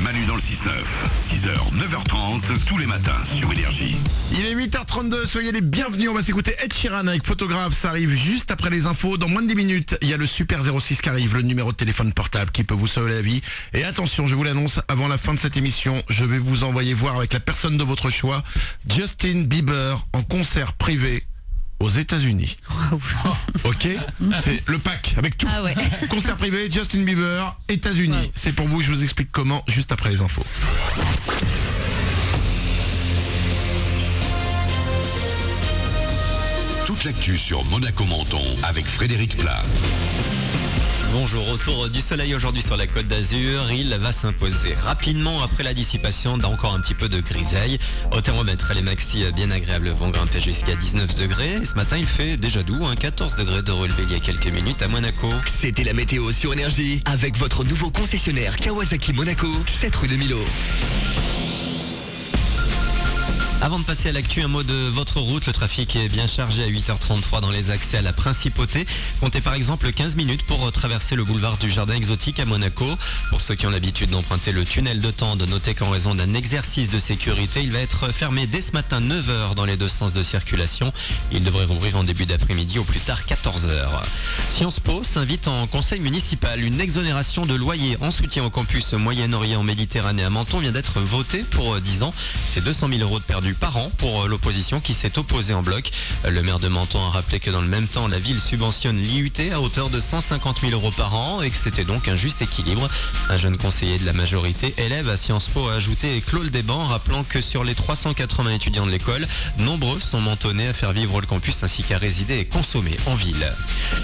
Manu dans le 6-9. 6h, 9h30, tous les matins sur Énergie. Il est 8h32, soyez les bienvenus. On va s'écouter Ed Sheeran avec Photographe. Ça arrive juste après les infos. Dans moins de 10 minutes, il y a le Super 06 qui arrive, le numéro de téléphone portable qui peut vous sauver la vie. Et attention, je vous l'annonce, avant la fin de cette émission, je vais vous envoyer voir avec la personne de votre choix, Justin Bieber en concert privé aux États-Unis. Waouh. Ok, c'est le pack avec tout. Ah ouais. Concert privé, Justin Bieber, États-Unis. Wow. C'est pour vous, je vous explique comment juste après les infos. Toute l'actu sur Monaco-Menton avec Frédéric Plat. Bonjour, retour du soleil aujourd'hui sur la Côte d'Azur. Il va s'imposer rapidement après la dissipation d'encore un petit peu de grisaille. Au thermomètre, les maxi bien agréables vont grimper jusqu'à 19 degrés. Et ce matin, il fait déjà doux, 14 degrés de relevé il y a quelques minutes à Monaco. C'était la météo sur Énergie avec votre nouveau concessionnaire Kawasaki Monaco, 7 rue de Milo. Avant de passer à l'actu, un mot de votre route. Le trafic est bien chargé à 8h33 dans les accès à la Principauté. Comptez par exemple 15 minutes pour traverser le boulevard du Jardin Exotique à Monaco. Pour ceux qui ont l'habitude d'emprunter le tunnel de Tende, notez qu'en raison d'un exercice de sécurité, il va être fermé dès ce matin 9h dans les deux sens de circulation. Il devrait rouvrir en début d'après-midi au plus tard 14h. Sciences Po s'invite en conseil municipal. Une exonération de loyer en soutien au campus Moyen-Orient Méditerranée à Menton vient d'être votée pour 10 ans. C'est 200 000 euros de perdu par an pour l'opposition qui s'est opposée en bloc. Le maire de Menton a rappelé que dans le même temps, la ville subventionne l'IUT à hauteur de 150 000 euros par an et que c'était donc un juste équilibre. Un jeune conseiller de la majorité, élève à Sciences Po, a ajouté et clôt le débat en rappelant que sur les 380 étudiants de l'école, nombreux sont mentonnés à faire vivre le campus ainsi qu'à résider et consommer en ville.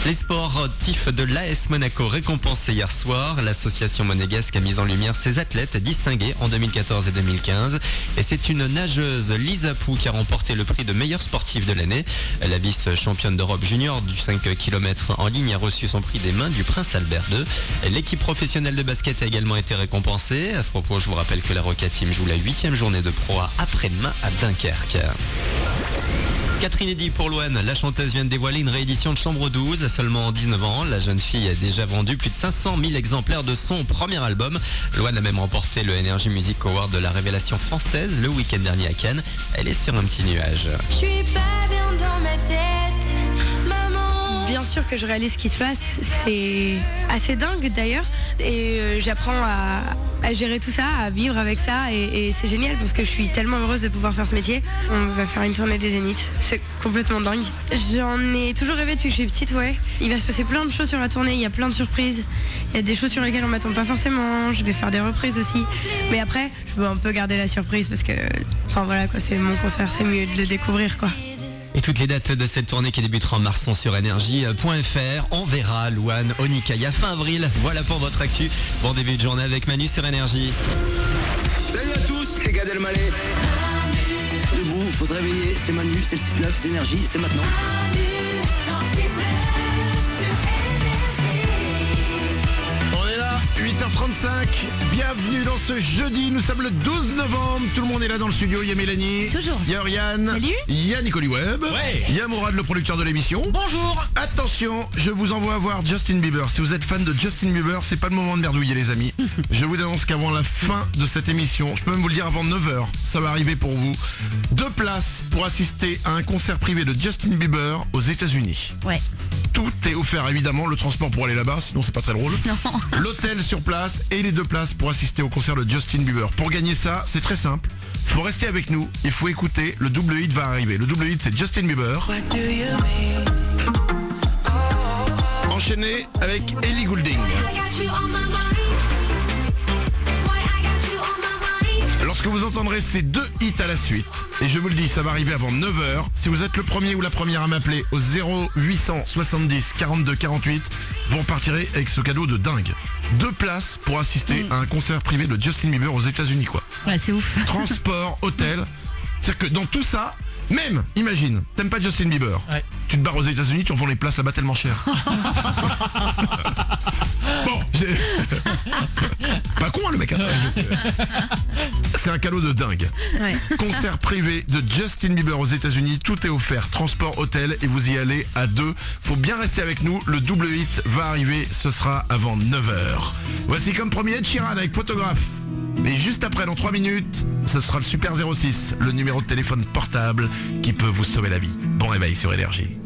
Les sportifs de l'AS Monaco récompensés hier soir. L'association monégasque a mis en lumière ses athlètes distingués en 2014 et 2015. Et c'est une nageuse Lisa Pou qui a remporté le prix de meilleure sportive de l'année. La vice-championne d'Europe junior du 5 km en ligne a reçu son prix des mains du prince Albert II. L'équipe professionnelle de basket a également été récompensée. À ce propos, je vous rappelle que la Roca Team joue la 8e journée de Pro A après-demain à Dunkerque. Catherine Eddy pour Louane, la chanteuse vient de dévoiler une réédition de Chambre 12 à seulement 19 ans. La jeune fille a déjà vendu plus de 500 000 exemplaires de son premier album. Louane a même remporté le Energy Music Award de la révélation française le week-end dernier à Cannes. Elle est sur un petit nuage. Je suis pas bien dans ma tête, maman. Bien sûr que je réalise ce qui se passe, c'est assez dingue d'ailleurs et j'apprends à gérer tout ça, à vivre avec ça et c'est génial parce que je suis tellement heureuse de pouvoir faire ce métier. On va faire une tournée des Zéniths, c'est complètement dingue. J'en ai toujours rêvé depuis que je suis petite, ouais. Il va se passer plein de choses sur la tournée, il y a plein de surprises, il y a des choses sur lesquelles on m'attend pas forcément, je vais faire des reprises aussi. Mais après, je veux un peu garder la surprise parce que, enfin voilà quoi, c'est mon concert, c'est mieux de le découvrir quoi. Et toutes les dates de cette tournée qui débutera en mars sont sur énergie.fr. On verra Louane, Onikaya fin avril. Voilà pour votre actu. Bon début de journée avec Manu sur Énergie. Salut à tous, c'est Gad Elmaleh. Debout, faut se réveiller, c'est Manu, c'est le 6-9, c'est Énergie, c'est maintenant. On est là, 8h35, bienvenue dans ce jeudi, nous sommes le 12 novembre, tout le monde est là dans le studio, il y a Mélanie, Toujours. il y a Oriane, Salut. il y a Nicoli Webb, Ouais. il y a Mourad le producteur de l'émission. Bonjour. Attention, je vous envoie voir Justin Bieber, si vous êtes fan de Justin Bieber, c'est pas le moment de merdouiller les amis. Je vous annonce qu'avant la fin de cette émission, je peux même vous le dire avant 9h, ça va arriver pour vous, 2 places pour assister à un concert privé de Justin Bieber aux États-Unis. Ouais. Tout est offert évidemment, le transport pour aller là-bas, sinon c'est pas très drôle. Non. L'hôtel sur place et les 2 places pour assister au concert de Justin Bieber. Pour gagner ça, c'est très simple. Faut rester avec nous, il faut écouter, le double hit va arriver. Le double hit c'est Justin Bieber. Enchaîné avec Ellie Goulding. Lorsque vous entendrez ces 2 hits à la suite, et je vous le dis, ça va arriver avant 9h, si vous êtes le premier ou la première à m'appeler au 0800 70 42 48, vous repartirez avec ce cadeau de dingue. 2 places pour assister à un concert privé de Justin Bieber aux États-Unis quoi. Ouais, c'est ouf. Transport, hôtel, c'est-à-dire que dans tout ça, même, imagine, t'aimes pas Justin Bieber, Ouais. tu te barres aux États-Unis, tu revends les places là-bas tellement cher. Bon, pas con hein, le mec. C'est un cadeau de dingue. Ouais. Concert privé de Justin Bieber aux États-Unis, tout est offert, transport, hôtel et vous y allez à 2. Faut bien rester avec nous, le double hit va arriver, ce sera avant 9h. Voici comme premier Ed Sheeran avec Photographe. Mais juste après, dans 3 minutes, ce sera le Super 06, le numéro de téléphone portable qui peut vous sauver la vie. Bon réveil sur Énergie.